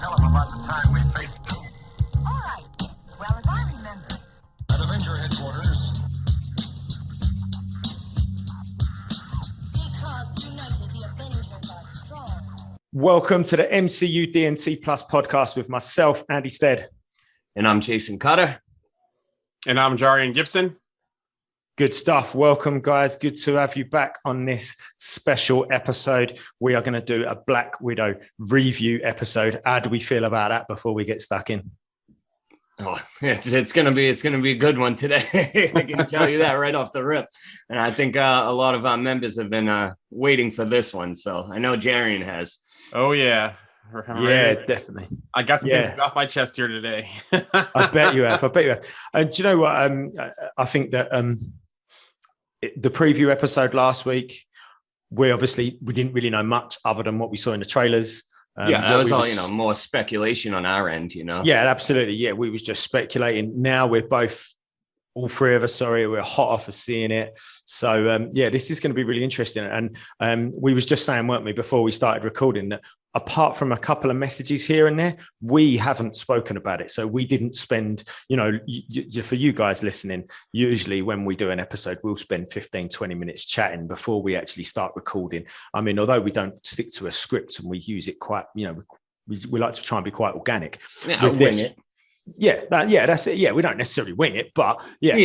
Tell him about the time we faced them. All right. Well, as I remember. At Avenger headquarters. Because united, the Avengers are strong. Welcome to the MCU D&T Plus podcast with myself, Andy Stead. And I'm Jason Cutter. And I'm Jarian Gibson. Good stuff. Welcome, guys. Good to have you back on this special episode. We are going to do a Black Widow review episode. How do we feel about that before we get stuck in? Oh, it's gonna be a good one today. I can tell you that right off the rip. And I think a lot of our members have been waiting for this one. So I know Jarian has. Oh yeah. Yeah, definitely. I got some things off my chest here today. I bet you have. And do you know what? I think that the preview episode last week, we didn't really know much other than what we saw in the trailers. That was all, more speculation on our end, Yeah, absolutely. Yeah, we was just speculating. Now we're all three of us, we're hot off of seeing it. So, this is going to be really interesting. And we was just saying, weren't we, before we started recording, that apart from a couple of messages here and there, we haven't spoken about it. So we didn't spend, for you guys listening, usually when we do an episode, we'll spend 15, 20 minutes chatting before we actually start recording. I mean, although we don't stick to a script and we use it quite, we like to try and be quite organic. Yeah, I'll wing it. Yeah, that's it. Yeah, we don't necessarily wing it, but we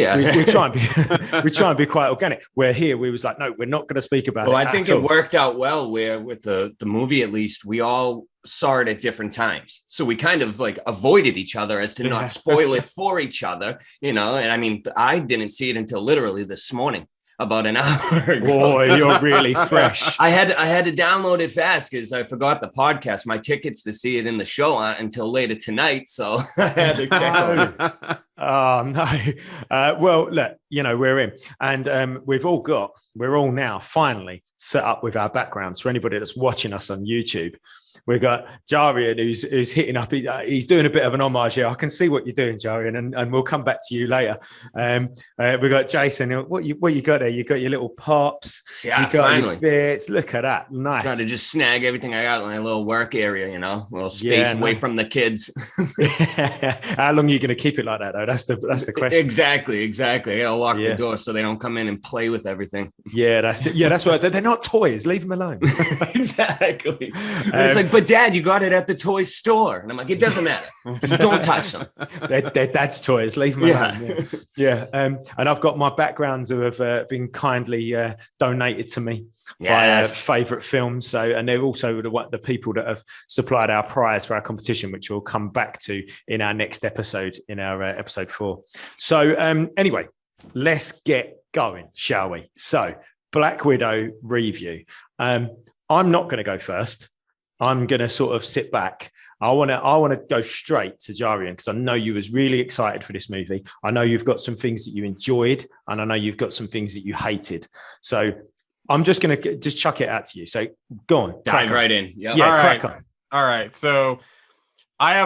try and be quite organic. Where here we was like, no, we're not going to speak about it. Well, I think it worked out well. Where with the movie, at least, we all saw it at different times, so we kind of like avoided each other as to not spoil it for each other. And I mean, I didn't see it until literally this morning. About an hour ago. Boy, you're really fresh. I had to download it fast because I forgot the podcast. My tickets to see it in the show aren't until later tonight, so I had to check. Oh no. Well, look, we're in, and we're all now finally set up with our backgrounds. For anybody that's watching us on YouTube, we've got Jarian who's hitting up. He's doing a bit of an homage here. I can see what you're doing, Jarian, and we'll come back to you later. We've got Jason. What you got there? You got your little pops. Yeah, you got finally. Your bits. Look at that. Nice. Trying to just snag everything I got in my little work area, a little space away from the kids. How long are you going to keep it like that, though? That's the question. Exactly. I gotta lock the door so they don't come in and play with everything. Yeah, that's it. Yeah, that's right. They're not toys. Leave them alone. Exactly. It's like, but Dad, you got it at the toy store, and I'm like, it doesn't matter. Don't touch them. They're Dad's toys. Leave them alone. Yeah. And I've got my backgrounds who have been kindly donated to me by favorite films. So, and they're also the people that have supplied our prize for our competition, which we'll come back to in our next episode, in our episode 4. So, anyway, let's get going, shall we? So, Black Widow review. I'm not going to go first. I'm going to sort of sit back. I want to go straight to Jarian because I know you was really excited for this movie. I know you've got some things that you enjoyed, and I know you've got some things that you hated. So I'm just going to just chuck it out to you. So go on, dive right in. Yep. Yeah, crack on. All right. So I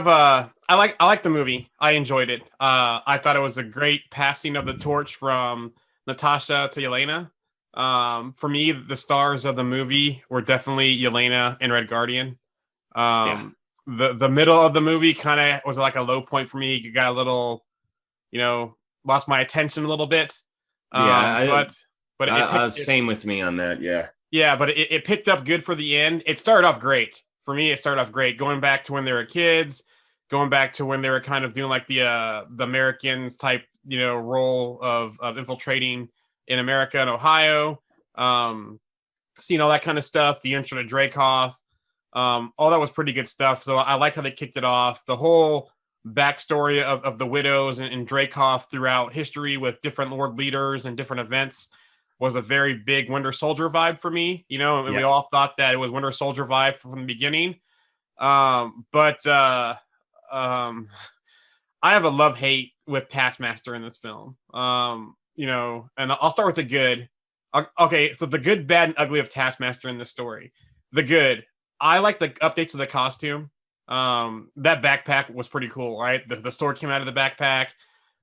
like the movie. I enjoyed it. I thought it was a great passing of the torch from Natasha to Elena. For me, the stars of the movie were definitely Elena and Red Guardian. The middle of the movie kind of was like a low point for me. You got a little, lost my attention a little bit. Same with me on that. Yeah, but it picked up good for the end. It started off great. For me, it started off great. Going back to when they were kids, going back to when they were kind of doing like the Americans type, role of infiltrating in America and Ohio, seeing all that kind of stuff, the intro to Dreykov, all that was pretty good stuff. So I like how they kicked it off. The whole backstory of the widows and Dreykov throughout history with different Lord leaders and different events was a very big Winter Soldier vibe for me, we all thought that it was Winter Soldier vibe from the beginning. But I have a love-hate with Taskmaster in this film. And I'll start with the good. Okay, so the good, bad, and ugly of Taskmaster in this story. The good, I like the updates of the costume. That backpack was pretty cool, right? The sword came out of the backpack.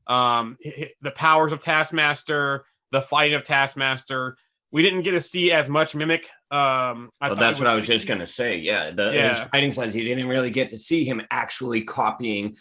The powers of Taskmaster, the fight of Taskmaster we didn't get to see as much Mimic. That's what I was just gonna say. Yeah, his fighting styles, you didn't really get to see him actually copying,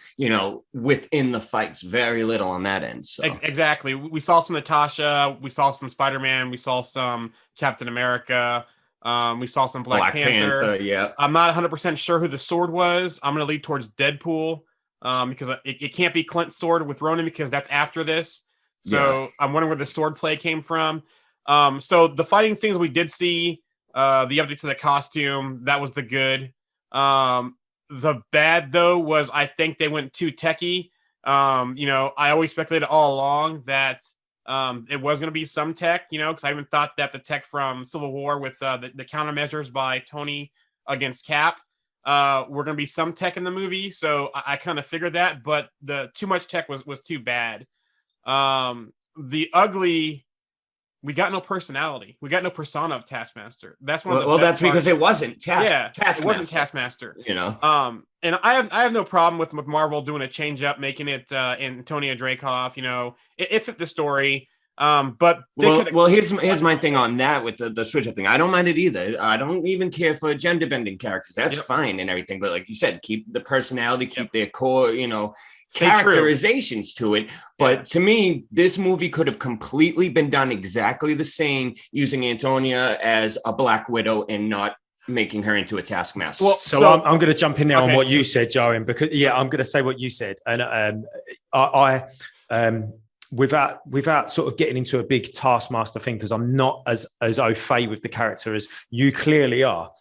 within the fights. Very little on that end. So exactly, we saw some Natasha, we saw some Spider-Man, we saw some Captain America, we saw some Black Panther. Yeah, I'm not 100% sure who the sword was. I'm gonna lead towards Deadpool, because it can't be Clint's sword with Ronan because that's after this. So I'm wondering where the sword play came from. So the fighting things we did see, the updates to the costume, that was the good. The bad though was I think they went too techie. I always speculated all along that it was going to be some tech, because I even thought that the tech from Civil War with the countermeasures by Tony against Cap were going to be some tech in the movie. So I kind of figured that, but the too much tech was too bad. The ugly. We got no personality. We got no persona of Taskmaster. That's one of the that's parts. Because it wasn't Taskmaster. It wasn't Taskmaster. And I have no problem with Marvel doing a change up, making it Antonia Dreykov. It fit the story. But here's my thing on that with the switch up thing. I don't mind it either. I don't even care for gender bending characters. That's fine and everything. But like you said, keep the personality, keep their core, characterizations to it. But to me, this movie could have completely been done exactly the same using Antonia as a Black Widow and not making her into a Taskmaster. So I'm going to jump in now on what you said, Jarian, because I'm going to say what you said, and I without sort of getting into a big Taskmaster thing, because I'm not as au fait with the character as you clearly are,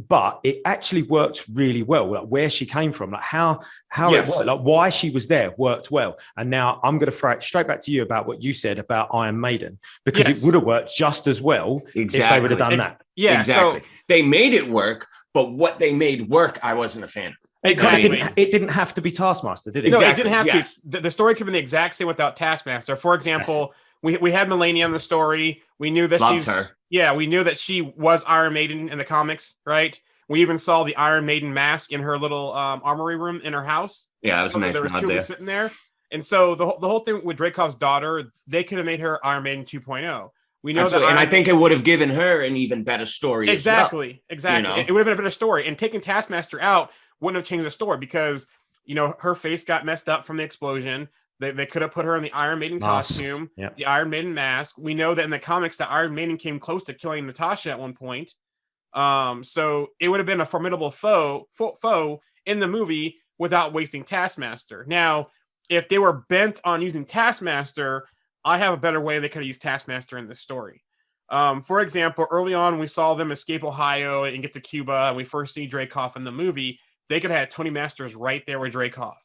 but it actually worked really well. Like where she came from, like how it worked, like why she was there worked well. And now I'm going to throw it straight back to you about what you said about Iron Maiden, because it would have worked just as well if they would have done that. Yeah, exactly. So they made it work, but what they made work, I wasn't a fan of. Exactly. It didn't have to be Taskmaster, did it? No, it didn't have to. The story could have been the exact same without Taskmaster. For example, we had Melania in the story. We knew that we knew that she was Iron Maiden in the comics, right? We even saw the Iron Maiden mask in her little armory room in her house. Yeah, it was nice. There were two sitting there. And so the whole thing with Dreykov's daughter, they could have made her Iron Maiden 2.0. We know that, and I think it would have given her an even better story. Exactly. It would have been a better story. And taking Taskmaster out wouldn't have changed the story because, her face got messed up from the explosion. They could have put her in the Iron Maiden costume, the Iron Maiden mask. We know that in the comics, the Iron Maiden came close to killing Natasha at one point. So it would have been a formidable foe in the movie without wasting Taskmaster. Now, if they were bent on using Taskmaster, I have a better way they could have used Taskmaster in the story. For example, early on, we saw them escape Ohio and get to Cuba, and we first see Dreykov in the movie. They could have had Tony Masters right there with Dreykov,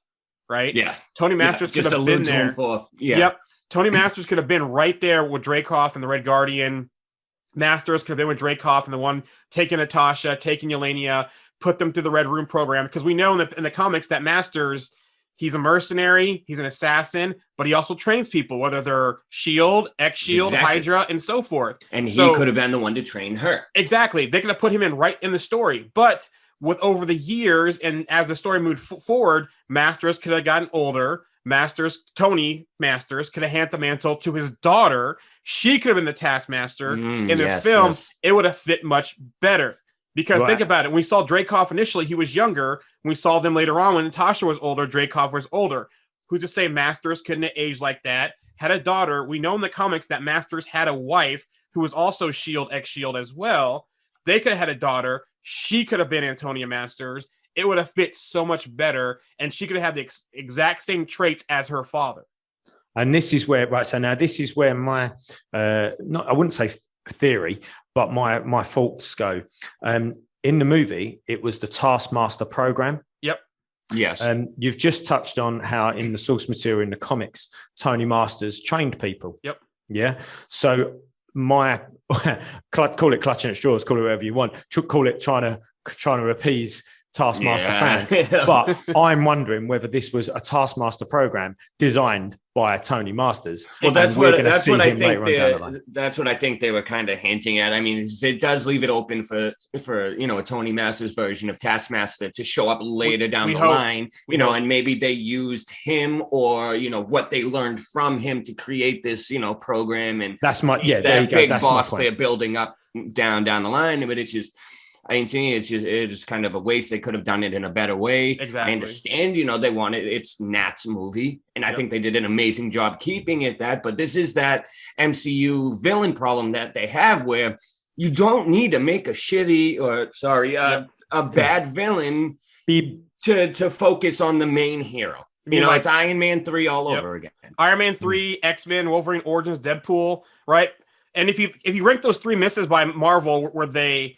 right? Yeah. Tony Masters could have been there. Yep. Tony Masters could have been right there with Dreykov and the Red Guardian. Masters could have been with Dreykov and the one taking Natasha, taking Elena, put them through the Red Room program. Because we know in the comics that Masters, he's a mercenary, he's an assassin, but he also trains people, whether they're S.H.I.E.L.D., ex-S.H.I.E.L.D., Hydra, and so forth. And he could have been the one to train her. Exactly. They could have put him in right in the story. But with over the years, and as the story moved forward, Masters could have gotten older. Tony Masters could have handed the mantle to his daughter. She could have been the Taskmaster. In this film, it would have fit much better. Because think about it. When we saw Dreykov initially, he was younger. When we saw them later on, when Natasha was older, Dreykov was older. Who's to say Masters couldn't have aged like that? Had a daughter. We know in the comics that Masters had a wife who was also S.H.I.E.L.D., ex-S.H.I.E.L.D. as well. They could have had a daughter. She could have been Antonia Masters. It would have fit so much better, and she could have had the exact same traits as her father. And this is where, so now this is where my, I wouldn't say theory, but my thoughts go. In the movie, it was the Taskmaster program. Yep. Yes. And you've just touched on how in the source material in the comics, Tony Masters trained people. Yep. Yeah. So call it clutching at straws, call it whatever you want. Call it trying to appease Taskmaster fans. But I'm wondering whether this was a Taskmaster program designed by Tony Masters. Well, that's what I think. That's what I think they were kind of hinting at. I mean, it does leave it open for a Tony Masters version of Taskmaster to show up later down the line. And maybe they used him or what they learned from him to create this program. And that's my that big boss they're building up down the line. But it's just. I mean, to me, it's kind of a waste. They could have done it in a better way. Exactly. I understand, they wanted it's Nat's movie, and I think they did an amazing job keeping it that. But this is that MCU villain problem that they have, where you don't need to make a bad villain to focus on the main hero. It's Iron Man 3 all over again. Iron Man 3, X-Men, Wolverine Origins, Deadpool, right? And if you rank those three misses by Marvel, where they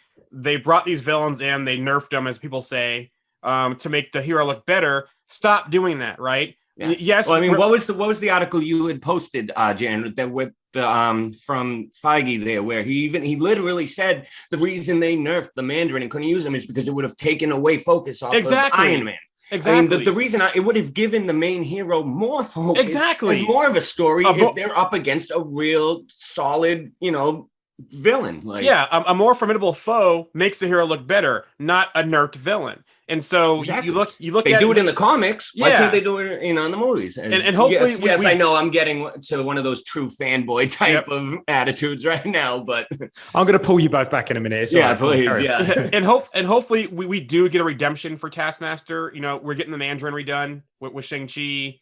brought these villains in, they nerfed them, as people say, to make the hero look better. Stop doing that, right? Yeah. Yes. Well, I mean, what was the article you had posted, Jan, that with from Feige there, where he literally said the reason they nerfed the Mandarin and couldn't use him is because it would have taken away focus off of Iron Man. Exactly. I mean, the reason it would have given the main hero more focus, exactly, and more of a story if they're up against a real solid, villain. A more formidable foe makes the hero look better, not a nerfed villain. And so you look they do it in the comics. Why can't they do it in the movies? And hopefully yes, I know I'm getting to one of those true fanboy type of attitudes right now, but I'm going to pull you both back in a minute. Please. and hopefully we do get a redemption for Taskmaster. We're getting the Mandarin redone with Shang-Chi.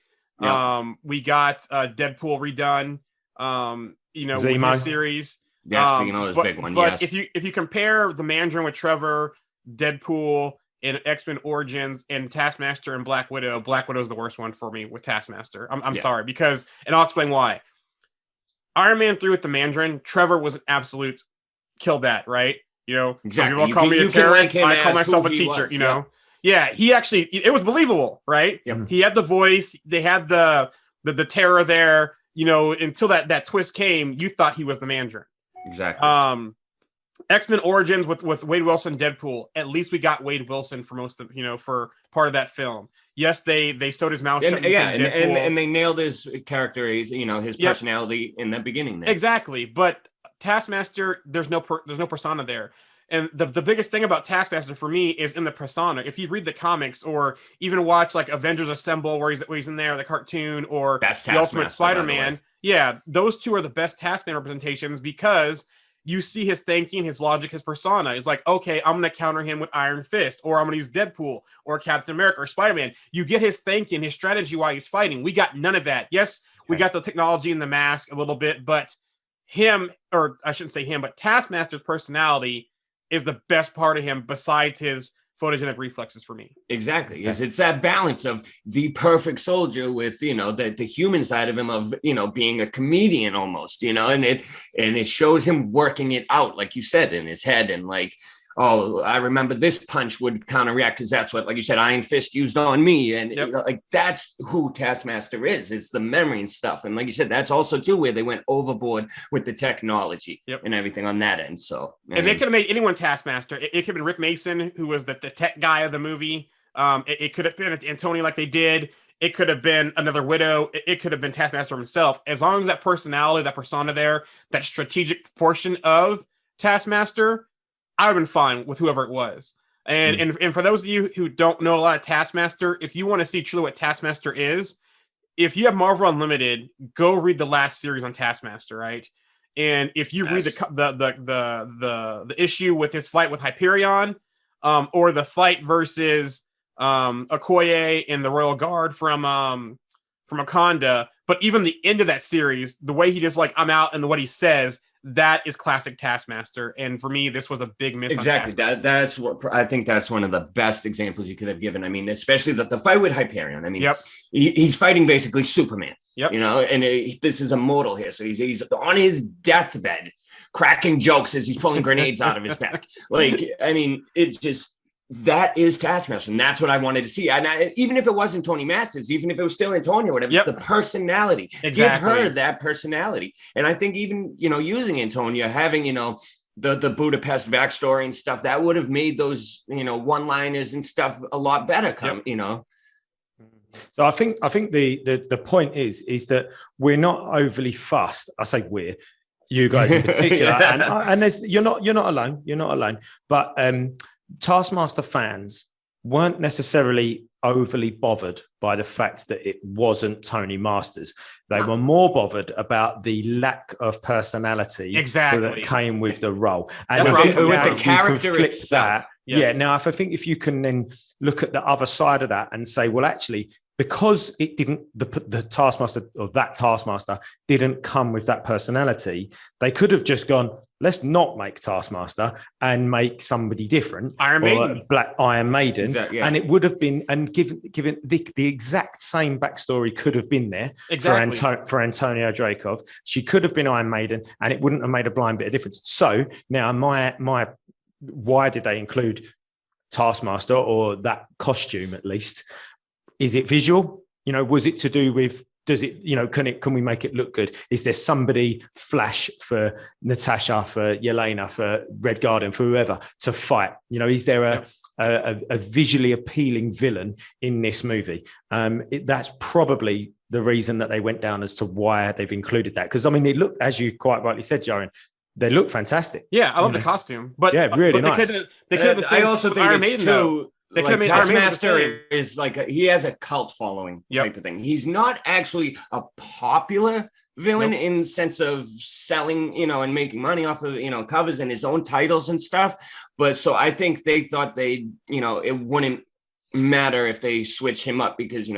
We got Deadpool redone. With this series. Yes, is a big one. But if you compare the Mandarin with Trevor, Deadpool, and X-Men Origins, and Taskmaster and Black Widow is the worst one for me with Taskmaster. I'm sorry, because, and I'll explain why. Iron Man 3 with the Mandarin, Trevor was an absolute killed that, right? Exactly. People call me a terrorist. I call myself a teacher. He actually, it was believable, right? Yep. He had the voice. They had the terror there. Until that twist came, you thought he was the Mandarin. Exactly. X-Men Origins with Wade Wilson, Deadpool. At least we got Wade Wilson for most of for part of that film. Yes, they sewed his mouth shut. And they nailed his character, his personality in the beginning there. Exactly. But Taskmaster, there's no persona there. And the biggest thing about Taskmaster for me is in the persona. If you read the comics or even watch like Avengers Assemble, where he's in there, the cartoon, or the Ultimate Spider-Man, those two are the best Taskman representations, because you see his thinking, his logic, his persona. It's like, okay, I'm going to counter him with Iron Fist, or I'm going to use Deadpool, or Captain America, or Spider-Man. You get his thinking, his strategy while he's fighting. We got none of that. Yes, we got the technology and the mask a little bit, but Taskmaster's personality is the best part of him besides his photogenic reflexes for me. Exactly. It's that balance of the perfect soldier with, the human side of him of, being a comedian almost, and it shows him working it out, like you said, in his head, and like, oh, I remember this punch would counteract because that's what, like you said, Iron Fist used on me. And that's who Taskmaster is. It's the memory and stuff. And like you said, that's also too where they went overboard with the technology and everything on that end. So, they could have made anyone Taskmaster. It could have been Rick Mason, who was the tech guy of the movie. It could have been Antonio like they did. It could have been another Widow. It could have been Taskmaster himself. As long as that personality, that persona there, that strategic portion of Taskmaster, I would have been fine with whoever it was. And for those of you who don't know a lot of Taskmaster, if you want to see truly what Taskmaster is, if you have Marvel Unlimited, go read the last series on Taskmaster, right? And if you read the issue with his fight with Hyperion, or the fight versus Okoye and the Royal Guard from Wakanda, but even the end of that series, the way he just like, I'm out, and what he says, that is classic Taskmaster. And for me, this was a big miss. Exactly. That's what I think. That's one of the best examples you could have given. I mean, especially the fight with Hyperion. I mean, he's fighting basically Superman. And this is immortal here. So he's on his deathbed, cracking jokes as he's pulling grenades out of his back. Like, I mean, it's just, that is Taskmaster, and that's what I wanted to see. And even if it wasn't Tony Masters, even if it was still Antonio, whatever, the personality, give her that personality. And I think even, using Antonio, having, the Budapest backstory and stuff, that would have made those, one-liners and stuff a lot better So I think the point is that we're not overly fussed. I say we're, you guys in particular, and you're not alone. But Taskmaster fans weren't necessarily overly bothered by the fact that it wasn't Tony Masters. They were more bothered about the lack of personality that came with the role. And with the character itself. Now if you can then look at the other side of that and say, well, actually, because it didn't, the Taskmaster or that Taskmaster didn't come with that personality, they could have just gone, let's not make Taskmaster and make somebody different. Iron Maiden. Black Iron Maiden. Exactly, and it would have been, and given the exact same backstory could have been there for Antonio Dreykov. She could have been Iron Maiden and it wouldn't have made a blind bit of difference. So now why did they include Taskmaster or that costume at least? Is it visual? Was it to do with, does it, can we make it look good? Is there somebody flash for Natasha, for Elena, for Red Guardian, for whoever to fight? Is there a visually appealing villain in this movie? That's probably the reason that they went down as to why they've included that. Because, they look, as you quite rightly said, Jarian, they look fantastic. Yeah, I love the costume. But really nice. I also think Iron it's Maiden, too... They could have made Taskmaster is he has a cult following type of thing. He's not actually a popular villain in sense of selling, and making money off of, covers and his own titles and stuff. But so I think they thought it wouldn't matter if they switch him up because,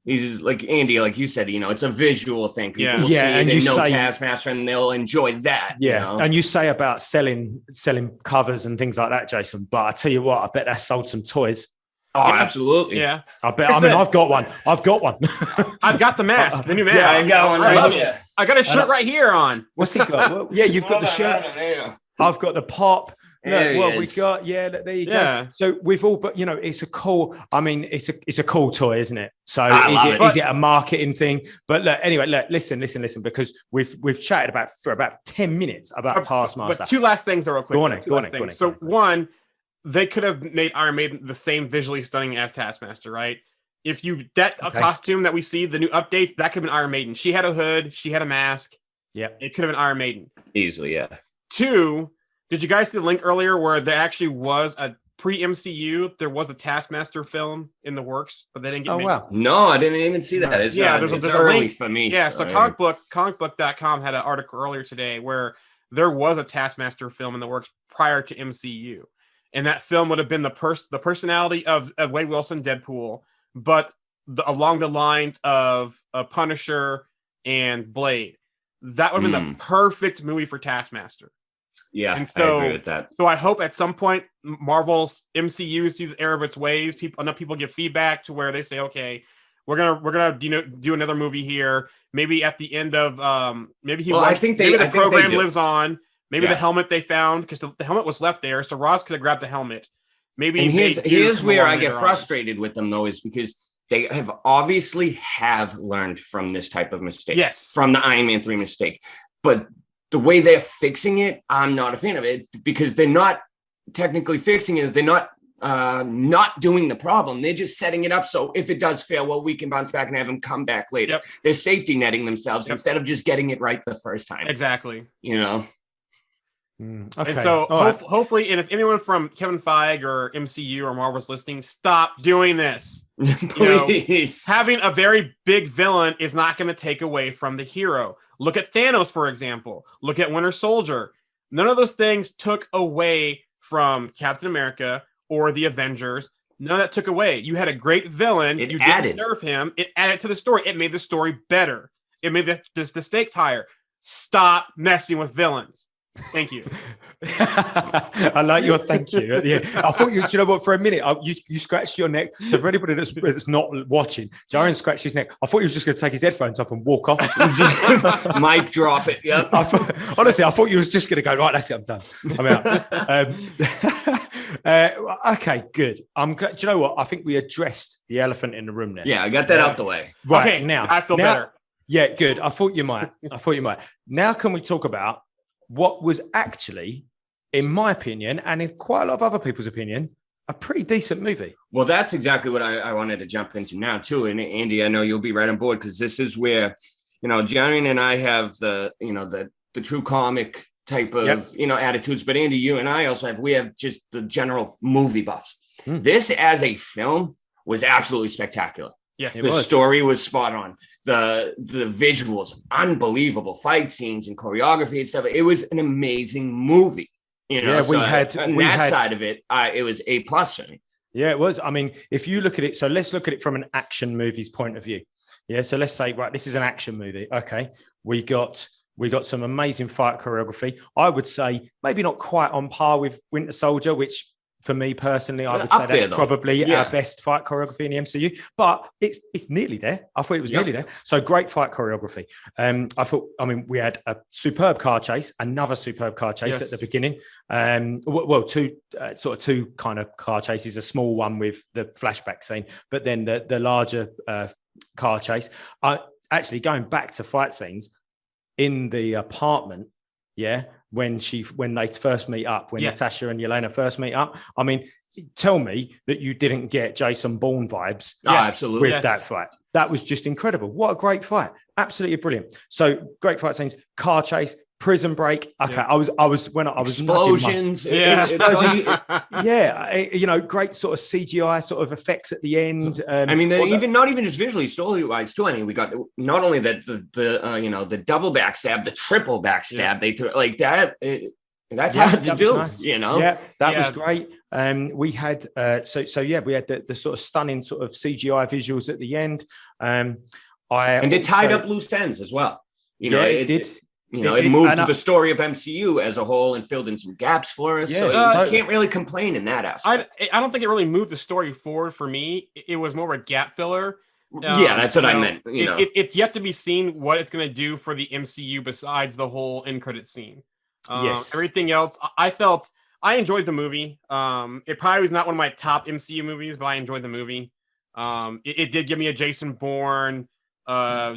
he's like Andy, like you said, it's a visual thing. People will see it and know Taskmaster and they'll enjoy that. And you say about selling covers and things like that, Jason. But I tell you what, I bet that sold some toys. Oh, absolutely. Yeah. I bet. I've got one. I've got the mask, the new mask. Yeah, I got one right here. I got a shirt right here on. What's he got? Well, you've got the shirt. I've got the pop. Look, what we got, there you go. So we've all, but it's a cool. It's a cool toy, isn't it? So is it a marketing thing? But anyway, listen, because we've chatted for about 10 minutes about Taskmaster. But two last things, real quick. Go on. So one, they could have made Iron Maiden the same visually stunning as Taskmaster, right? If you a costume that we see, the new updates, that could have been Iron Maiden. She had a hood, she had a mask. Yeah, it could have been Iron Maiden easily. Yeah. Two. Did you guys see the link earlier where there actually was a pre-MCU? There was a Taskmaster film in the works, but they didn't get made. Wow. No, I didn't even see that. There's early link for me. Yeah, so comicbook.com had an article earlier today where there was a Taskmaster film in the works prior to MCU. And that film would have been the personality of Wade Wilson, Deadpool, but along the lines of Punisher and Blade. That would have been the perfect movie for Taskmaster. Yeah, and so, I agree with that. So I hope at some point Marvel's MCU sees the error of its ways. Enough people give feedback to where they say, okay, we're gonna do another movie here. Maybe at the end of maybe the program lives on. Maybe the helmet they found, because the helmet was left there, so Ross could have grabbed the helmet. Maybe. And here's where I get frustrated with them though, is because they obviously learned from this type of mistake. Yes, from the Iron Man 3 mistake, but the way they're fixing it, I'm not a fan of it, because they're not technically fixing it. They're not doing the problem. They're just setting it up so if it does fail, well, we can bounce back and have them come back later. Yep. They're safety netting themselves instead of just getting it right the first time. Exactly. Okay. And so hopefully, and if anyone from Kevin Feige or MCU or Marvel's listening, stop doing this. Please. Having a very big villain is not going to take away from the hero. Look at Thanos, for example. Look at Winter Soldier. None of those things took away from Captain America or the Avengers. None of that took away. You had a great villain. You didn't nerf him. It added to the story. It made the story better. It made the stakes higher. Stop messing with villains. Thank you. I like your thank you. I thought you know what, for a minute, you scratched your neck. So for anybody that's not watching, Jarian scratched his neck. I thought he was just going to take his headphones off and walk off. Mic drop it. Yeah. Honestly, I thought you was just going to go, right, that's it, I'm done. I'm out. Okay, good. Do you know what? I think we addressed the elephant in the room there. Yeah, I got that out the way. Right, okay, now. I feel better. Yeah, good. I thought you might. Now can we talk about what was actually, in my opinion, and in quite a lot of other people's opinion, a pretty decent movie. Well, that's exactly what I wanted to jump into now too. And Andy, I know you'll be right on board because this is where, Jarian and I have the true comic type of, attitudes. But Andy, you and I also we have just the general movie buffs. This as a film was absolutely spectacular. Yes, the story was spot on. The visuals, unbelievable fight scenes and choreography and stuff. It was an amazing movie. We had side of it. It was A+ for me. Yeah, it was. I mean, if you look at it, so let's look at it from an action movie's point of view. Yeah, so let's say, right, this is an action movie. Okay, we got some amazing fight choreography. I would say maybe not quite on par with Winter Soldier, which for me personally, I would say that's probably our best fight choreography in the MCU, but it's nearly there. I thought it was nearly there. So great fight choreography. We had a superb car chase, another superb car chase at the beginning. Two kind of car chases, a small one with the flashback scene, but then the larger car chase. Actually, going back to fight scenes in the apartment, when they first meet up, when Natasha and Elena first meet up. I mean, tell me that you didn't get Jason Bourne vibes absolutely with that fight. That was just incredible. What a great fight. Absolutely brilliant. So great fight scenes, car chase, prison break. Okay, I was explosions. Great sort of CGI sort of effects at the end. Not even just visually, story wise too. I mean, we got not only the double backstab, the triple backstab. They threw like that. That's hard to do. Nice. That was great. We had we had the sort of stunning sort of CGI visuals at the end. And it tied up loose ends as well. It did. It moved the story of MCU as a whole and filled in some gaps for us. So you can't really complain in that aspect. I don't think it really moved the story forward for me. It was more of a gap filler. That's what I meant. It's yet to be seen what it's going to do for the MCU besides the whole end credit scene. Everything else, I enjoyed the movie. It probably was not one of my top MCU movies, but I enjoyed the movie. It did give me a Jason Bourne,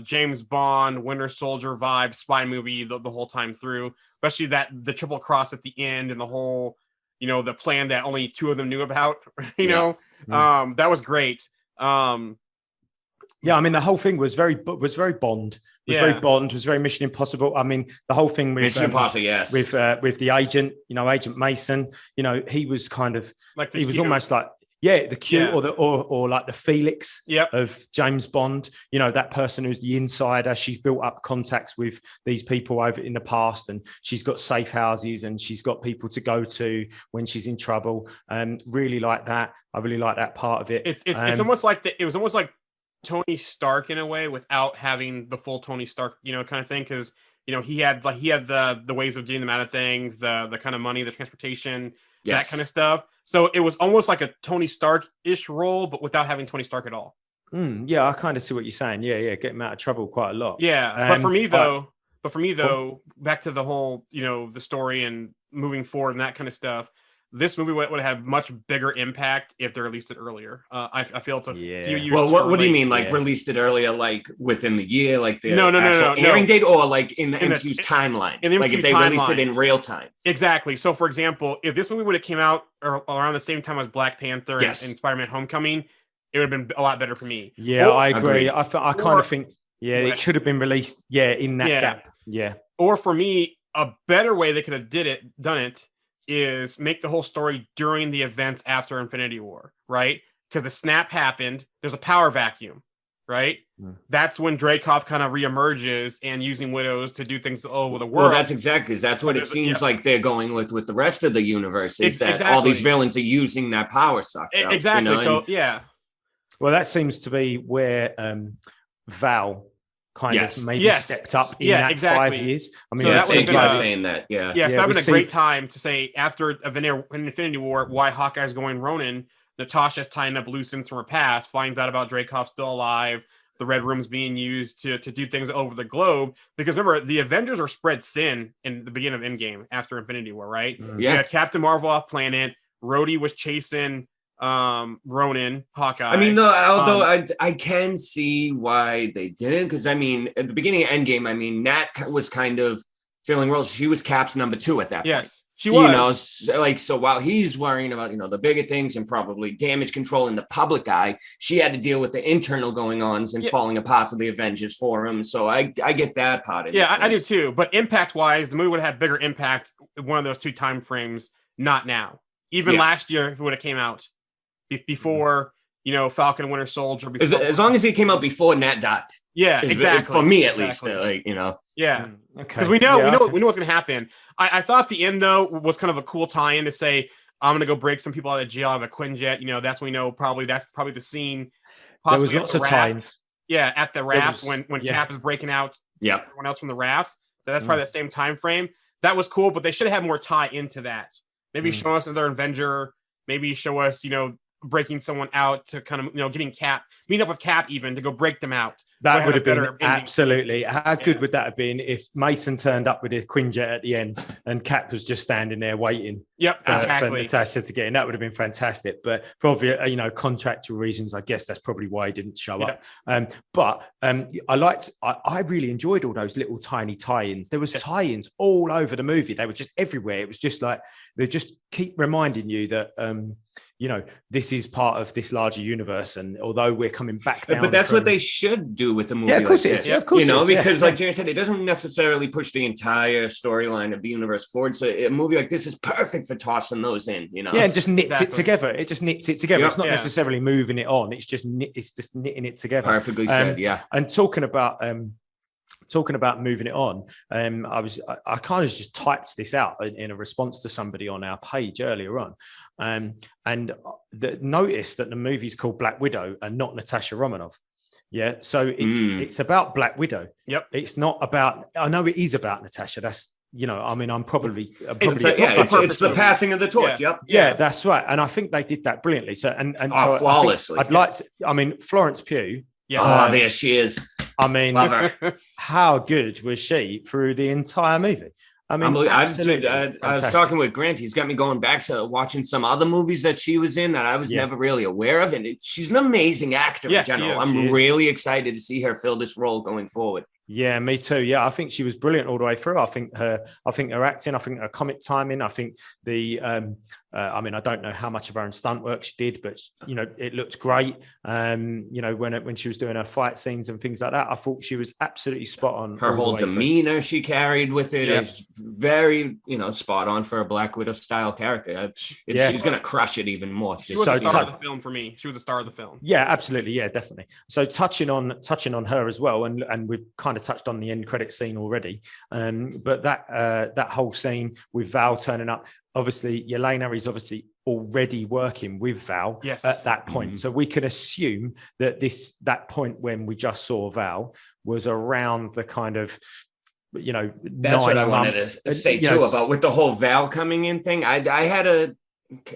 James Bond, Winter Soldier vibe, spy movie the whole time through, especially the triple cross at the end and the whole, the plan that only two of them knew about, that was great. I mean, the whole thing was very Bond. Very Bond, was very Mission Impossible. I mean, the whole thing with Mission Impossible, with the agent, Agent Mason, he was kind of like he was almost like the Q or like the Felix of James Bond. That person who's the insider. She's built up contacts with these people over in the past, and she's got safe houses and she's got people to go to when she's in trouble. Really like that. I really like that part of it. It's almost like it was almost like Tony Stark in a way without having the full Tony Stark, kind of thing. Cause he had the ways of getting them out of things, the kind of money, the transportation, that kind of stuff. So it was almost like a Tony Stark-ish role, but without having Tony Stark at all. I kind of see what you're saying. Get him out of trouble quite a lot. But for me though, back to the whole, the story and moving forward and that kind of stuff, this movie would have much bigger impact if they released it earlier. I feel it's a few years. Well, what do you mean? Like released it earlier, like within the year, like the airing date, or like in the MCU's timeline? In the MCU like if they released it in real time. Exactly. So, for example, if this movie would have came out around the same time as Black Panther and Spider-Man: Homecoming, it would have been a lot better for me. I agree. I kind of think it should have been released. In that gap. Or for me, a better way they could have done it is make the whole story during the events after Infinity War, right? Because the snap happened, there's a power vacuum, right? That's when Dreykov kind of reemerges and using widows to do things all over the world. Well, that's exactly, because that's what it seems like they're going with the rest of the universe, is that all these villains are using that power suck. Exactly. Well, that seems to be where Val kind of maybe stepped up in that 5 years. I mean, so that would have saying that. So that would have been a great time to say after Infinity War, why Hawkeye's going Ronin. Natasha's tying up loose ends from her past, finds out about Dreykov still alive, the Red Room's being used to do things over the globe. Because remember, the Avengers are spread thin in the beginning of Endgame after Infinity War, right? You got Captain Marvel off planet. Rhodey was chasing Ronin, Hawkeye. I mean, although I can see why they didn't, because I mean, at the beginning of Endgame, I mean, Nat was kind of filling roles. She was Cap's number 2 at that point. Yes, she was. So while he's worrying about, the bigger things and probably damage control in the public eye, she had to deal with the internal going-ons and falling apart of the Avengers for him. So I get that part of it. Yeah, I do too. But impact-wise, the movie would have had bigger impact in one of those 2 time frames, not now. Even last year, if it would have came out before, Falcon and Winter Soldier. As long as it came out before Nat died. Yeah, exactly. For me, at least, Yeah, Okay. because we know what's going to happen. I thought the end though was kind of a cool tie-in to say I'm going to go break some people out of jail out of a Quinjet. That's when we know that's probably the scene. There was lots of tie-ins. Yeah, at the raft when Cap is breaking out. Everyone else from the raft. That's probably the same time frame. That was cool, but they should have had more tie into that. Maybe show us another Avenger. Maybe show us breaking someone out to kind of getting Cap, meet up with Cap even to go break them out. That would have been absolutely. How good would that have been if Mason turned up with a Quinjet at the end and Cap was just standing there waiting? Yep, for Natasha to get in. That would have been fantastic. But for obvious, contractual reasons, I guess that's probably why he didn't show up. But I really enjoyed all those little tiny tie-ins. There was tie-ins all over the movie. They were just everywhere. It was just like they just keep reminding you that this is part of this larger universe, and although we're coming back down, but that's what they should do with the movie. Yeah, of course it is. Yeah, of course, because like Jarian said, it doesn't necessarily push the entire storyline of the universe forward. So a movie like this is perfect for tossing those in. Yeah, and just knits it together. It just knits it together. It's not necessarily moving it on. It's just knitting it together. Perfectly said. Yeah. And talking about moving it on, I kind of just typed this out in a response to somebody on our page earlier on, and noticed that the movie's called Black Widow and not Natasha Romanoff. Yeah, so it's about Black Widow. Yep, it's not about. I know it is about Natasha. That's I'm probably it's the passing of the torch. Yeah. Yeah, that's right, and I think they did that brilliantly. So so flawlessly. I'd like to. Florence Pugh. Yeah, there she is. How good was she through the entire movie? I was talking with Grant. He's got me going back to watching some other movies that she was in that I was never really aware of. And she's an amazing actor in general. I'm really excited to see her fill this role going forward. Yeah, me too. Yeah, I think she was brilliant all the way through. I think her acting, I think her comic timing, I think I don't know how much of her own stunt work she did, but it looked great. When she was doing her fight scenes and things like that, I thought she was absolutely spot on. Her whole demeanor she carried with it is very, spot on for a Black Widow style character. She's going to crush it even more. She was a star of the film for me. She was a star of the film. Yeah, absolutely. Yeah, definitely. So touching on her as well, and we've kind of touched on the end credit scene already, but that whole scene with Val turning up, obviously Elena is obviously already working with Val at that point, so we can assume that that point when we just saw Val was around the kind of that's what I wanted to say too about with the whole Val coming in thing. I had a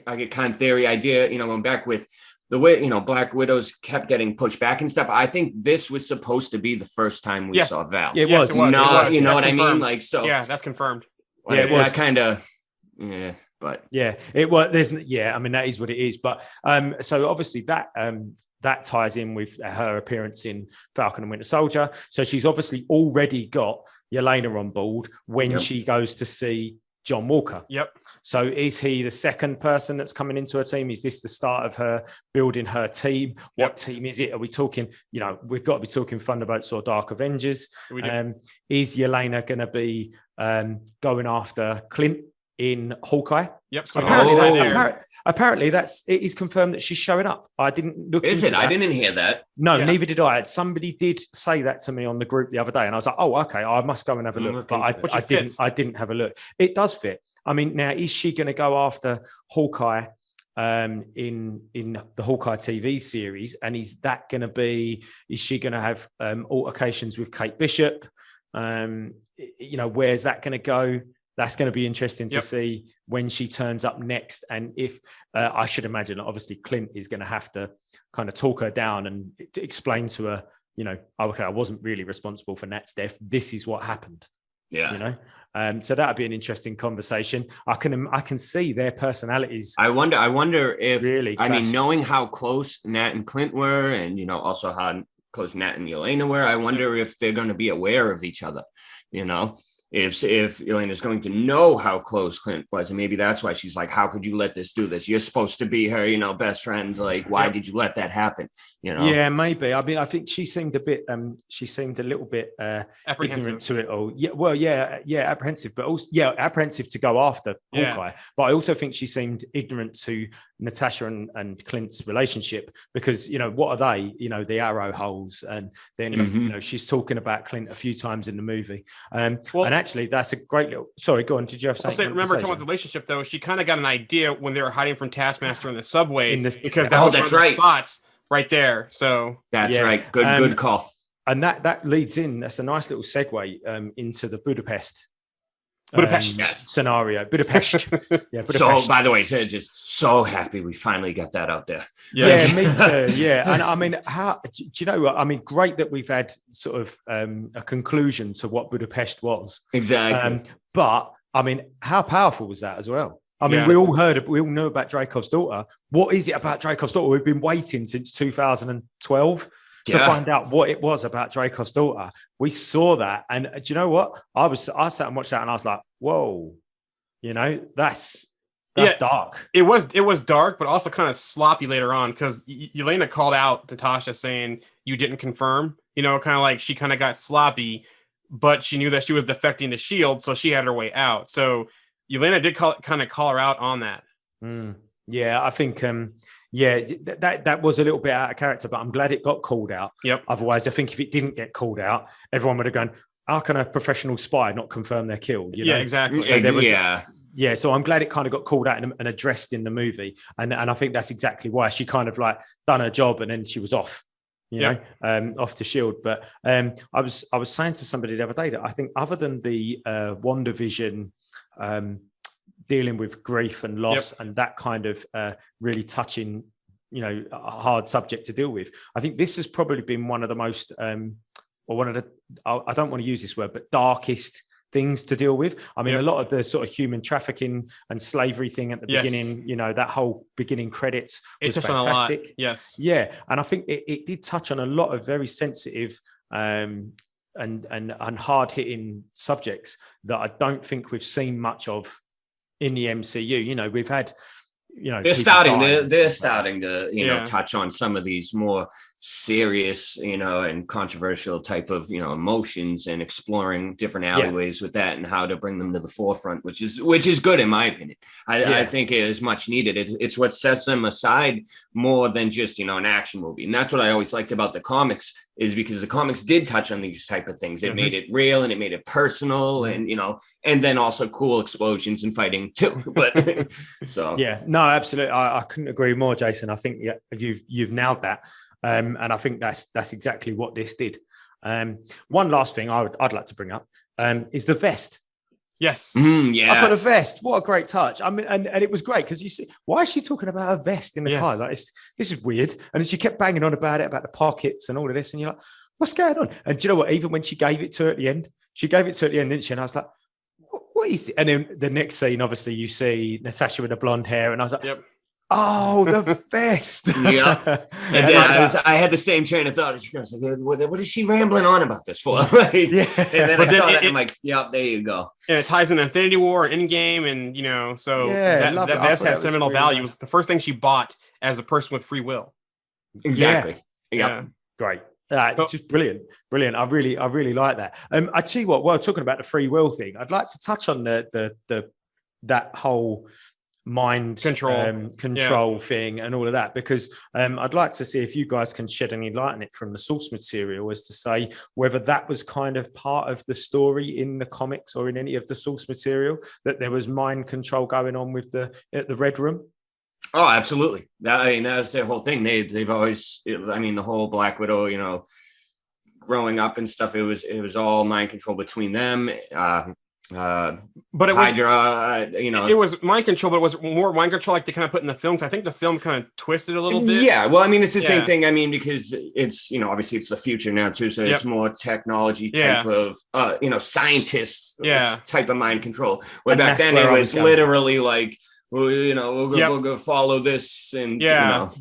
kind of theory idea, going back with the way, Black Widows kept getting pushed back and stuff. I think this was supposed to be the first time we saw Val. It was. Not, you know what confirmed. I mean? Like, so. Yeah, that's confirmed. Yeah, it was. But. Yeah, it was. That is what it is. But so obviously that ties in with her appearance in Falcon and Winter Soldier. So she's obviously already got Yelena on board when she goes to see John Walker. Yep. So is he the second person that's coming into her team? Is this the start of her building her team? What team is it? Are we talking, we've got to be talking Thunderbolts or Dark Avengers. Is Yelena going to be going after Clint in Hawkeye? Yep. So apparently it is confirmed that she's showing up. I didn't look into that. I didn't hear that. No, neither did I. Somebody did say that to me on the group the other day, and I was like, "Oh, okay, I must go and have a look." But I didn't have a look. It does fit. I mean, now is she going to go after Hawkeye in the Hawkeye TV series? And is she going to have altercations with Kate Bishop? Where's that going to go? That's going to be interesting to see when she turns up next. And if I should imagine, obviously, Clint is going to have to kind of talk her down and explain to her, okay, I wasn't really responsible for Nat's death. This is what happened. Yeah. So that'd be an interesting conversation. I can see their personalities. I wonder if really, knowing how close Nat and Clint were, and also how close Nat and Elena were, I wonder if they're going to be aware of each other. if Elena's going to know how close Clint was, and maybe that's why she's like, how could you let this do this? You're supposed to be her, best friend. Like, why did you let that happen? Yeah, maybe. I mean, I think she seemed a little bit ignorant to it all. Yeah, well, yeah, apprehensive, but also apprehensive to go after Hawkeye. But I also think she seemed ignorant to Natasha and Clint's relationship, because what are they? The arrow holes, and then she's talking about Clint a few times in the movie. And actually, that's a great little. Sorry, go on. Did you have something? Remember talking about the relationship though? She kind of got an idea when they were hiding from Taskmaster in the subway, because that was one of the spots right there. So that's right. Good call. And that leads in. That's a nice little segue into the Budapest scenario. Budapest. Yeah. Budapest. So, by the way, just so happy we finally got that out there. Yeah, me too. Yeah, and I mean, how do you know what? I mean, great that we've had sort of a conclusion to what Budapest was. Exactly. But I mean, how powerful was that as well? I mean, we all knew about Dreykov's daughter. What is it about Dreykov's daughter? We've been waiting since 2012 to find out what it was about Dreykov's daughter. We saw that, and do you know what? I sat and watched that, and I was like, "Whoa, that's dark." It was dark, but also kind of sloppy later on, because Elena called out Natasha saying you didn't confirm. Kind of like she kind of got sloppy, but she knew that she was defecting the shield, so she had her way out. So Elena did call her out on that. Yeah, I think that was a little bit out of character, but I'm glad it got called out. Yep. Otherwise, I think if it didn't get called out, everyone would have gone, how can a professional spy not confirm they're killed? Yeah, exactly. So so I'm glad it kind of got called out and addressed in the movie. And I think that's exactly why she kind of like done her job and then she was off. Off to Shield. But I was saying to somebody the other day that I think, other than the WandaVision dealing with grief and loss and that kind of really touching, a hard subject to deal with, I think this has probably been one of the most, I don't want to use this word, but darkest things to deal with. I mean, a lot of the sort of human trafficking and slavery thing at the beginning, that whole beginning credits was fantastic. Yes. Yeah. And I think it did touch on a lot of very sensitive and hard hitting subjects that I don't think we've seen much of in the MCU. We've had, they're starting to touch on some of these more serious, and controversial type of, emotions, and exploring different alleyways with that and how to bring them to the forefront, which is good in my opinion. I think it is much needed. It's what sets them aside more than just, an action movie. And that's what I always liked about the comics, is because the comics did touch on these type of things. It made it real and it made it personal, and, and then also cool explosions and fighting too. But so, no, absolutely. I couldn't agree more, Jason. I think you've nailed that. And I think that's exactly what this did. One last thing I'd like to bring up is the vest. Yes. I've got a vest. What a great touch. I mean, and it was great, because you see, why is she talking about a vest in the car? Like, this is weird. And then she kept banging on about the pockets and all of this. And you're like, what's going on? And do you know what? Even when she gave it to her at the end, didn't she? And I was like, what is it? And then the next scene, obviously, you see Natasha with the blonde hair. And I was like, oh, the vest. Yeah. And then I had the same train of thought. I was like, what is she rambling on about this for? And then I saw that and I'm like, there you go. And it ties in Infinity War and Endgame, and so that vest had sentimental value. It was the first thing she bought as a person with free will. Exactly. Yeah. Great. It's just brilliant. I really like that. I tell you what, while talking about the free will thing, I'd like to touch on that whole mind control thing and all of that, because I'd like to see if you guys can shed any light on it from the source material, as to say whether that was kind of part of the story in the comics or in any of the source material, that there was mind control going on with the Red Room. Oh, absolutely. That's their whole thing. They've always, the whole Black Widow, growing up and stuff, it was all mind control between them. But it Hydra, it was mind control, but it was more mind control like they kind of put in the films. I think the film kind of twisted a little bit. Yeah, well, it's the same thing. Because it's, obviously it's the future now too, so it's more technology type of, scientists type of mind control. Where back then it was literally like, we'll go follow this, and like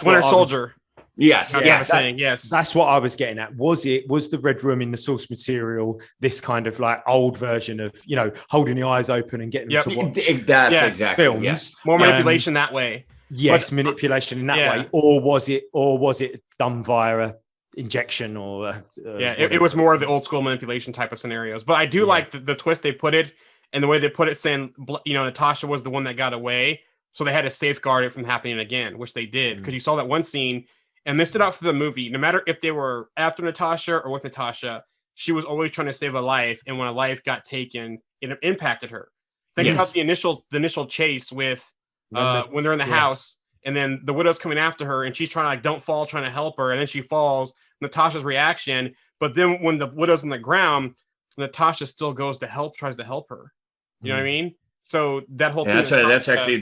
Winter Soldier. Yes, That's yes. what I'm saying, yes. That's what I was getting at. Was the Red Room in the source material this kind of like old version of, you know, holding the eyes open and getting them to watch That's Yes. exactly films? yes. More manipulation that way. Yes, But- manipulation in that yeah. way, or was it done via a injection or it was more of the old school manipulation type of scenarios. But I do like the twist they put it and the way they put it, saying, you know, Natasha was the one that got away, so they had to safeguard it from happening again, which they did, because you saw that one scene, and this stood out for the movie. No matter if they were after Natasha or with Natasha, she was always trying to save a life, and when a life got taken, it impacted her. Think about the initial chase with when they're in the house, and then the widow's coming after her, and she's trying to like, don't fall, trying to help her, and then she falls. Natasha's reaction, but then when the widow's on the ground, Natasha still goes to help, tries to help her. You know what I mean? So that whole thing.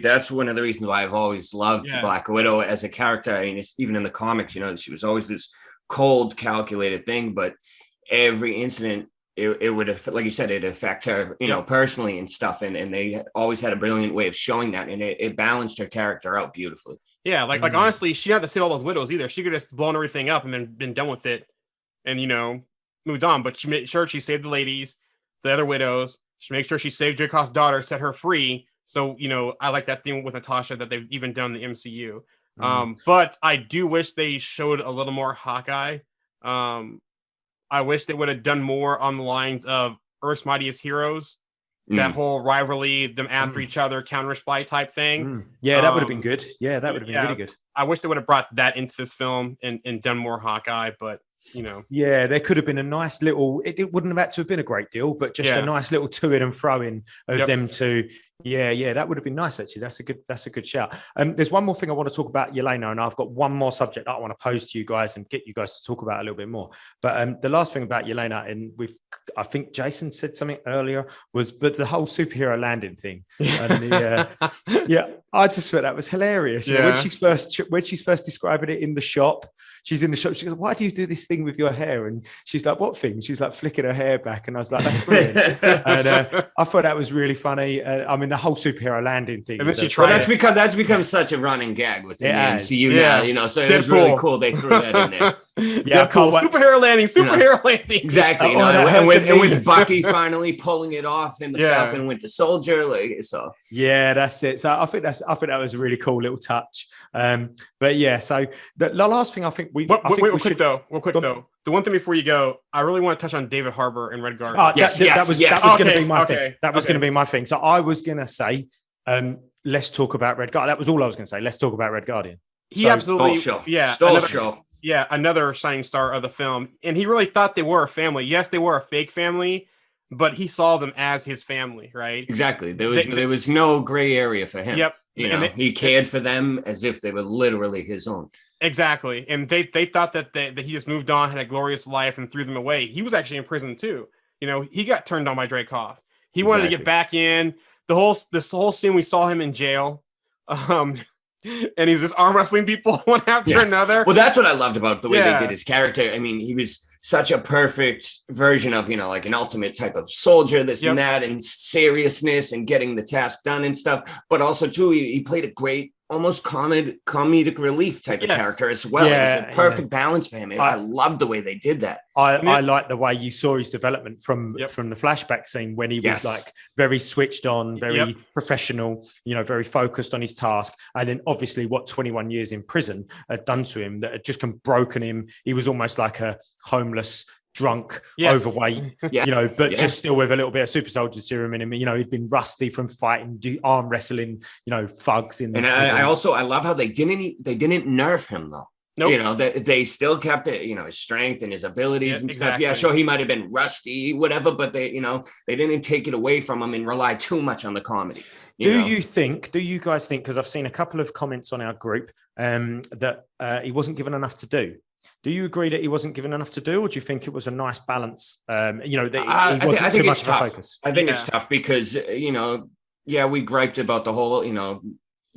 That's one of the reasons why I've always loved Black Widow as a character. I mean, even in the comics, you know, she was always this cold, calculated thing, but every incident, it would have, like you said, it affect her, you know, personally and stuff. And they always had a brilliant way of showing that, and it balanced her character out beautifully. Yeah, like honestly, she didn't have to save all those widows either. She could have just blown everything up and then been done with it, and you know, moved on. But she made sure she saved the ladies, the other widows. She made sure she saved Jacob's daughter, set her free. So you know, I like that thing with Natasha that they've even done in the MCU. But I do wish they showed a little more Hawkeye. I wish they would have done more on the lines of Earth's Mightiest Heroes. That whole rivalry, them after each other, counter spy type thing. Yeah, that would have been good. Yeah, that would have been really good. I wish they would have brought that into this film and done more Hawkeye, but you know. Yeah, there could have been a nice little, it wouldn't have had to have been a great deal, but just a nice little to-in and throw-in of them two. Yeah, that would have been nice, actually. That's a good shout. There's one more thing I want to talk about, Elena, and I've got one more subject that I want to pose to you guys and get you guys to talk about a little bit more. But the last thing about Elena, and I think Jason said something earlier, but the whole superhero landing thing. And I just thought that was hilarious. You know, when she's first describing it in the shop, she's in the shop, she goes, "Why do you do this thing with your hair?" And she's like, "What thing?" She's like flicking her hair back. And I was like, "That's brilliant." And I thought that was really funny. I mean, the whole superhero landing thing. And that's become such a running gag within the MCU now, you know. So it was really cool they threw that in there. Superhero landing. Exactly. You know, and with Bucky finally pulling it off in the Falcon Winter Soldier, Yeah, that's it. So I think that was a really cool little touch. But yeah, so the last thing I think real quick though. The one thing before you go, I really want to touch on David Harbour and Red Guardian. That was going to be my thing. That was going to be my thing. So I was going to say, let's talk about Red Guardian. That was all I was going to say. Let's talk about Red Guardian. He absolutely, another shining star of the film. And he really thought they were a family. Yes, they were a fake family, but he saw them as his family, right? Exactly. There was no gray area for him. Yep. You know, he cared for them as if they were literally his own. Exactly. And they thought that he just moved on, had a glorious life, and threw them away. He was actually in prison too. You know, he got turned on by Dreykov. He wanted to get back in. This whole scene, we saw him in jail. And he's just arm wrestling people one after another. Well, that's what I loved about the way they did his character. I mean, he was such a perfect version of, you know, like an ultimate type of soldier, and that, and seriousness and getting the task done and stuff. But also, too, he played a great, almost comedic relief type of character as well. It was a perfect balance for him. And I loved the way they did that. I like the way you saw his development from the flashback scene when he was like very switched on, very professional, you know, very focused on his task. And then obviously what 21 years in prison had done to him, that had just broken him. He was almost like a homeless, drunk, overweight, you know, but just still with a little bit of super soldier serum in him. You know, he'd been rusty from fighting, arm wrestling, you know, thugs in. And I love how they didn't nerf him though. Nope. You know, they still kept it, you know, his strength and his abilities and stuff. Yeah, sure, he might have been rusty, whatever, but they didn't take it away from him and rely too much on the comedy. Do you guys think, because I've seen a couple of comments on our group, that he wasn't given enough to do? Do you agree that he wasn't given enough to do, or do you think it was a nice balance? You know, that he wasn't too much of a focus? I think it's tough because, you know, we griped about the whole, you know,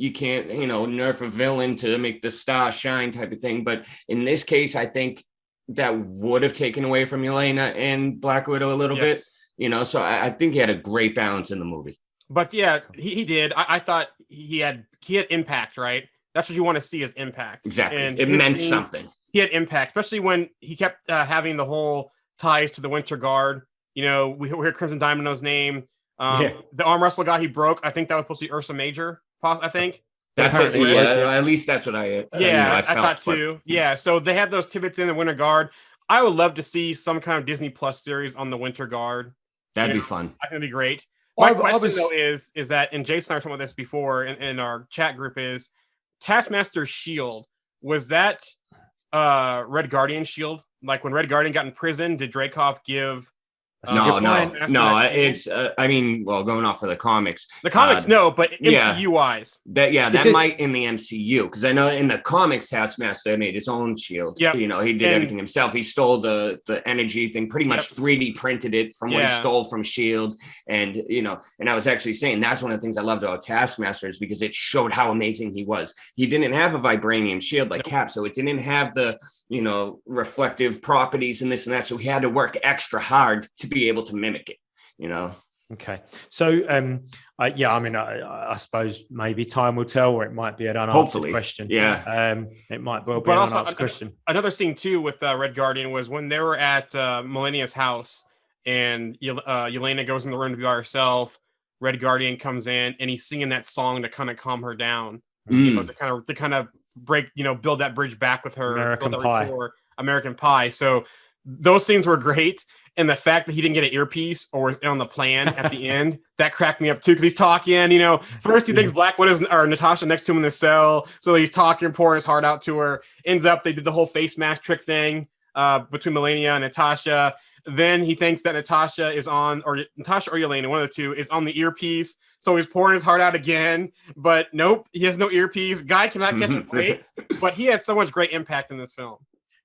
you can't, you know, nerf a villain to make the star shine type of thing. But in this case, I think that would have taken away from Elena and Black Widow a little bit, you know, so I think he had a great balance in the movie. But yeah, he did. I thought he had impact, right? that's what you want to see is impact. Exactly. And It his meant scenes, something. He had impact, especially when he kept having the whole ties to the Winter Guard. You know, we hear Crimson Domino's name. The arm wrestle guy he broke, I think that was supposed to be Ursa Major, I think. That's what, at least that's what I I thought too. Yeah, so they had those tidbits in the Winter Guard. I would love to see some kind of Disney Plus series on the Winter Guard. That'd be fun. I think it'd be great. My question though is that, and Jason and I were talking about this before in our chat group, is Taskmaster's shield, was that Red Guardian's shield? Like when Red Guardian got in prison, did Dreykov give no, it's I mean, well, going off of the comics. The comics, no, but MCU wise. That might in the MCU, because I know in the comics, Taskmaster made his own shield. Yep. You know, he did everything himself. He stole the energy thing, pretty much 3D printed it from what he stole from Shield. And you know, and I was actually saying that's one of the things I loved about Taskmaster, is because it showed how amazing he was. He didn't have a vibranium shield like Cap, so it didn't have the, you know, reflective properties and this and that. So he had to work extra hard to be able to mimic it, you know. Okay, so I suppose maybe time will tell, or it might be an unanswered question. It might well be an unanswered question. Another scene too with Red Guardian was when they were at Millennia's house, and Elena goes in the room to be by herself. Red Guardian comes in and he's singing that song to kind of calm her down, you know, to kind of break, you know, build that bridge back with her. American Pie. So those scenes were great. And the fact that he didn't get an earpiece or was on the plan at the end, that cracked me up too. Because he's talking, you know, first he thinks Black Widow or Natasha next to him in the cell. So he's talking, pouring his heart out to her. Ends up, they did the whole face mask trick thing between Melania and Natasha. Then he thinks that Natasha or Elena, one of the two, is on the earpiece. So he's pouring his heart out again. But nope, he has no earpiece. Guy cannot catch a break. But he had so much great impact in this film.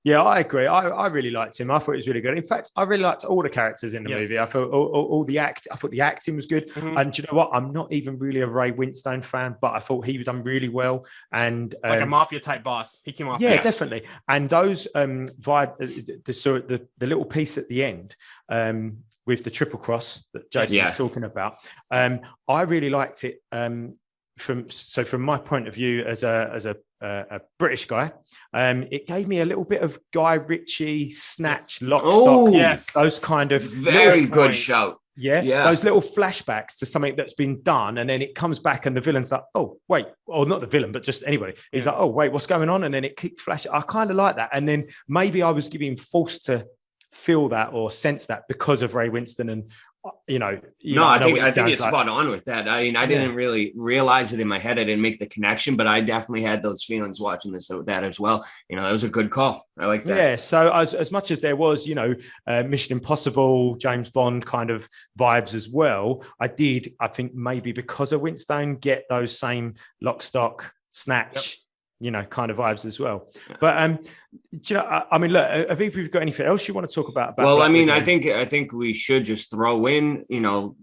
Yeah, I agree. I really liked him. I thought it was really good. In fact, I really liked all the characters in the movie. I thought all the act. I thought the acting was good. And do you know what? I'm not even really a Ray Winstone fan, but I thought he was done really well. And like a mafia type boss, he came off. Yeah, definitely. And those vibe, the little piece at the end with the triple cross that Jason was talking about. I really liked it. From my point of view as a British guy, it gave me a little bit of Guy Ritchie, Snatch, Lock, Stock, those kind of very good shout. Those little flashbacks to something that's been done, and then it comes back, and the villain's like, "Oh, wait," or not the villain, but just anybody. He's like, "Oh, wait, what's going on?" And then it keeps flashing. I kind of like that, and then maybe I was being forced to feel that or sense that because of Ray Winston and. I think it's spot on with that. I mean, I didn't really realize it in my head. I didn't make the connection, but I definitely had those feelings watching that as well. You know, that was a good call. I like that. Yeah. So as much as there was, Mission Impossible, James Bond kind of vibes as well, I think maybe because of Winstone, get those same Lock, Stock, Snatch. Kind of vibes as well. But I mean, look, have you got anything else you want to talk about? Well, I mean, I think we should just throw in,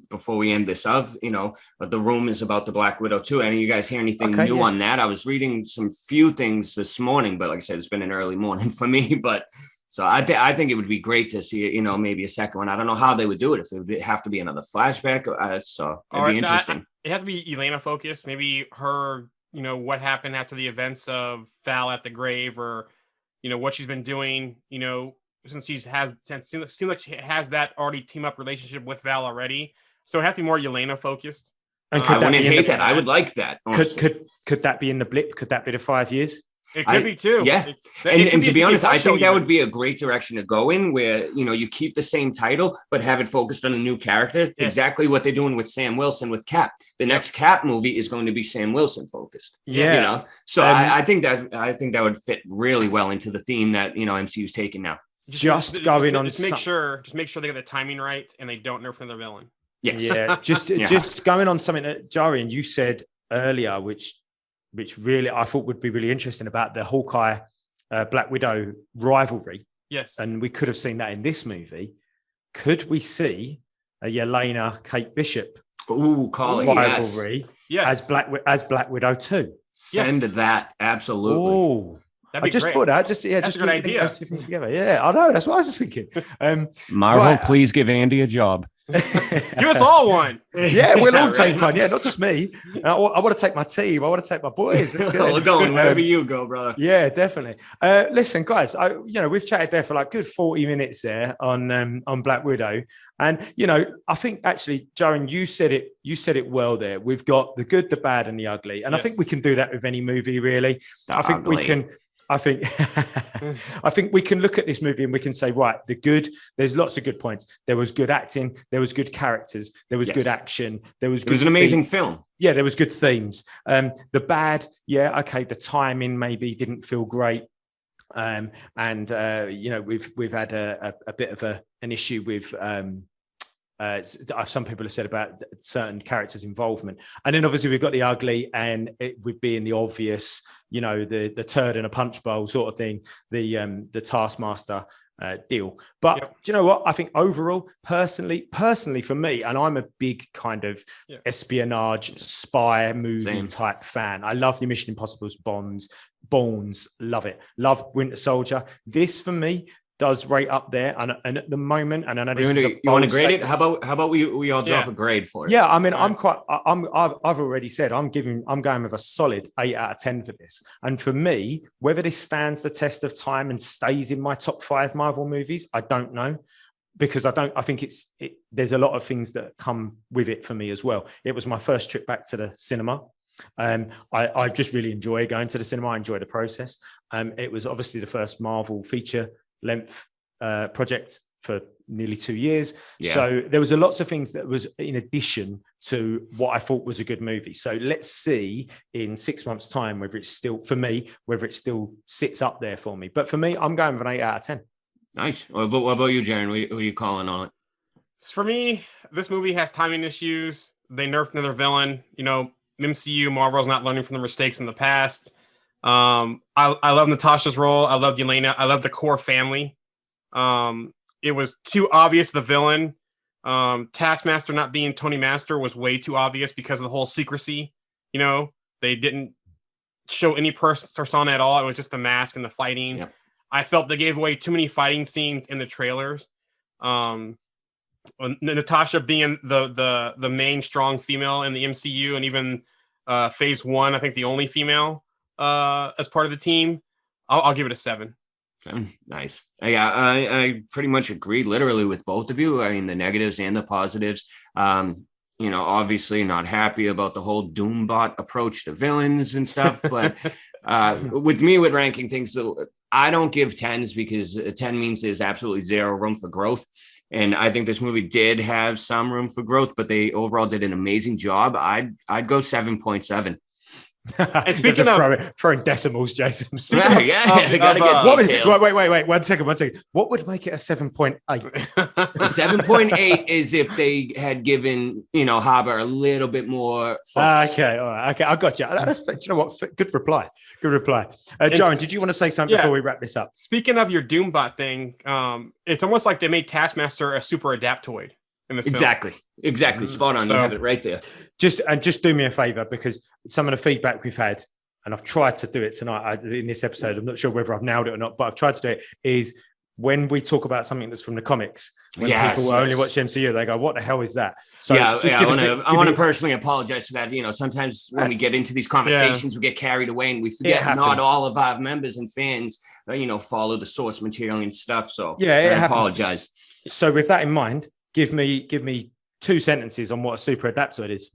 before we end this up, the rumors about the Black Widow too. Any of you guys hear anything new on that? I was reading some few things this morning, but like I said, it's been an early morning for me. But so I think it would be great to see, maybe a second one. I don't know how they would do it, if it would have to be another flashback. So it'd be interesting. It has to be Elena focused. Maybe her. What happened after the events of Val at the grave, or, what she's been doing, since seems like she has that already team up relationship with Val already. So it has to be more Elena focused. And I wouldn't hate that. I would like that. Could that be in the blip? Could that be the 5 years? It could be too. Yeah. And to be honest, I think that would be a great direction to go in, where, you keep the same title, but have it focused on a new character. Yes. Exactly what they're doing with Sam Wilson with Cap. The next Cap movie is going to be Sam Wilson focused. Yeah. So I think that would fit really well into the theme that, MCU's taking now. Just make sure they get the timing right and they don't nerf another villain. Yes. Yeah. Just going on something that Jarian, you said earlier, which really I thought would be really interesting, about the Hawkeye Black Widow rivalry. Yes. And we could have seen that in this movie. Could we see a Yelena Kate Bishop rivalry as Black Widow 2? Send that, absolutely. Oh, I just thought that. Just a good idea. Together. Yeah, I know. That's what I was just thinking. Marvel, please give Andy a job. Give us all one. Yeah, we'll all Right. take one. Yeah, not just me. I want to take my team. I want to take my boys. Let's go. We're going wherever you go, brother. Yeah, definitely. Listen, guys, we've chatted there for like good 40 minutes there on Black Widow. And, I think actually, Jarian, you said it well there. We've got the good, the bad, and the ugly. And I think we can do that with any movie, really. I think we can look at this movie and we can say, right, the good, there's lots of good points. There was good acting, there was good characters, there was good action, there was good. It was an amazing film. Yeah, there was good themes. The bad, the timing maybe didn't feel great. We've had a bit of an issue with some people have said about certain characters' involvement, and then obviously we've got the ugly, and it would be in the obvious, the turd in a punch bowl sort of thing, the Taskmaster deal. But do you know what? I think overall, personally for me, and I'm a big kind of espionage spy movie type fan. I love the Mission Impossible's Bournes, love it. Love Winter Soldier. This for me does rate up there, and at the moment, and I know you want to grade it. How about we all drop a grade for it? Yeah, I mean, I've already said I'm going with a solid 8 out of 10 for this. And for me, whether this stands the test of time and stays in my top 5 Marvel movies, I don't know, because I think there's a lot of things that come with it for me as well. It was my first trip back to the cinema. I just really enjoy going to the cinema. I enjoy the process. It was obviously the first Marvel feature length project for nearly 2 years. So there was lots of things that was in addition to what I thought was a good movie. So let's see in 6 months' time whether it still sits up there for me. But for me, I'm going with an 8 out of 10. Nice. What about you, Jarian? Who are you calling on it? For me, this movie has timing issues. They nerfed another villain. MCU, Marvel's not learning from the mistakes in the past. I love Natasha's role. I love Elena. I love the core family. It was too obvious, the villain. Taskmaster not being Tony Master was way too obvious because of the whole secrecy. They didn't show any persona at all. It was just the mask and the fighting. Yep. I felt they gave away too many fighting scenes in the trailers. Natasha being the main strong female in the MCU, and even phase 1, I think the only female as part of the team, I'll give it a 7. Nice. Yeah, I pretty much agree literally with both of you. I mean, the negatives and the positives. Obviously not happy about the whole Doombot approach to villains and stuff, but with ranking things, I don't give 10s because a 10 means there's absolutely zero room for growth. And I think this movie did have some room for growth, but they overall did an amazing job. I'd go 7.7. And speaking of throwing decimals, Jason. Wait, 1 second. What would make it a 7.8? 7.8 is if they had given Harbour a little bit more focus. Okay, all right. Okay, I got you. Do you know what? Good reply. Jarian, did you want to say something before we wrap this up? Speaking of your Doombot thing, it's almost like they made Taskmaster a super adaptoid. Exactly. Spot on. You have it right there. Just do me a favor, because some of the feedback we've had, and I've tried to do it tonight in this episode, I'm not sure whether I've nailed it or not, but I've tried to do it, is when we talk about something that's from the comics, when people only watch MCU, they go, what the hell is that? So I want to personally apologize for that. Sometimes when we get into these conversations, we get carried away and we forget not all of our members and fans, follow the source material and stuff. So I apologize. So with that in mind, give me 2 sentences on what a super adaptoid is.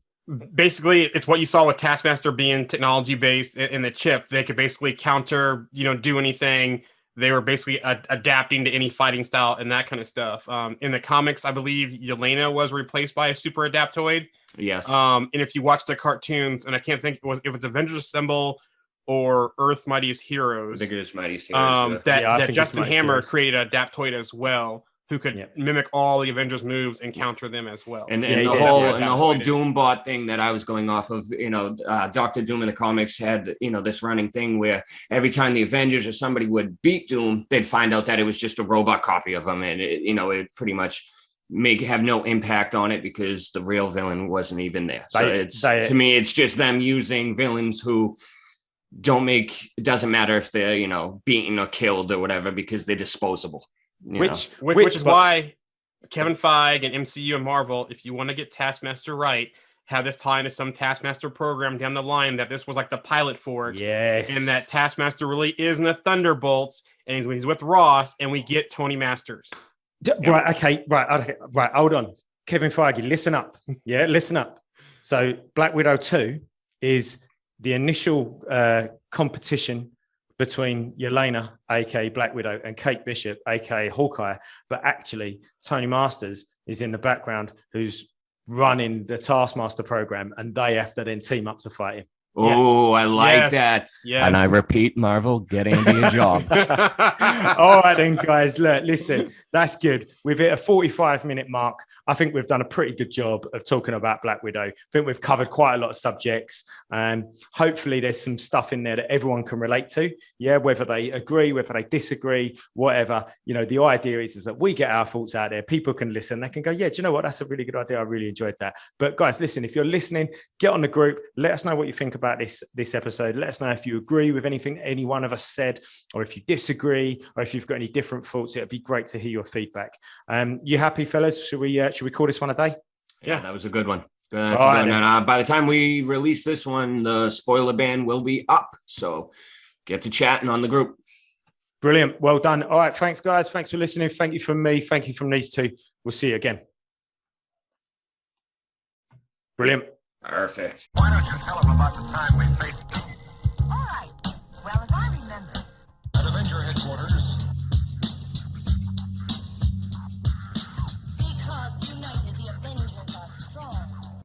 Basically, it's what you saw with Taskmaster being technology based in the chip. They could basically counter, do anything. They were basically adapting to any fighting style and that kind of stuff. In the comics, I believe Elena was replaced by a super adaptoid. Yes. And if you watch the cartoons, and I can't think if it's Avengers Assemble or Earth's Mightiest Heroes. I think it is Mightiest Heroes. That Justin Hammer created an adaptoid as well, who could mimic all the Avengers moves and counter them as well. And the whole Doombot thing that I was going off of, Dr. Doom in the comics had, this running thing where every time the Avengers or somebody would beat Doom, they'd find out that it was just a robot copy of him. And it pretty much have no impact on it because the real villain wasn't even there. To me, it's just them using villains who it doesn't matter if they're, beaten or killed or whatever, because they're disposable. Which is why Kevin Feige and MCU and Marvel, if you want to get Taskmaster right, have this tie into some Taskmaster program down the line that this was like the pilot for it. Yes. And that Taskmaster really is in the Thunderbolts, and he's with Ross, and we get Tony Masters. Right. Okay. Right. Hold on. Kevin Feige, listen up. Yeah, listen up. So Black Widow 2 is the initial competition between Elena, aka Black Widow, and Kate Bishop, aka Hawkeye. But actually, Tony Masters is in the background, who's running the Taskmaster program, and they have to then team up to fight him. Oh, I like that. Yes. And I repeat, Marvel, get Andy a job. All right then, guys. Look, listen, that's good. We've hit a 45-minute mark. I think we've done a pretty good job of talking about Black Widow. I think we've covered quite a lot of subjects. Hopefully there's some stuff in there that everyone can relate to. Yeah, whether they agree, whether they disagree, whatever. You know, the idea is that we get our thoughts out there. People can listen. They can go, yeah, do you know what? That's a really good idea. I really enjoyed that. But guys, listen, if you're listening, get on the group. Let us know what you think about this episode. Let us know if you agree with anything any one of us said, or if you disagree, or if you've got any different thoughts. It'd be great to hear your feedback. You happy, fellas? Should we call this one a day? Yeah, that was a good one. That's a good one. And by the time we release this one, the spoiler ban will be up. So get to chatting on the group. Brilliant. Well done. All right. Thanks, guys. Thanks for listening. Thank you from me. Thank you from these two. We'll see you again. Brilliant. Perfect. Why don't you tell them about the time we faced All right. Well, as I remember, at Avenger headquarters?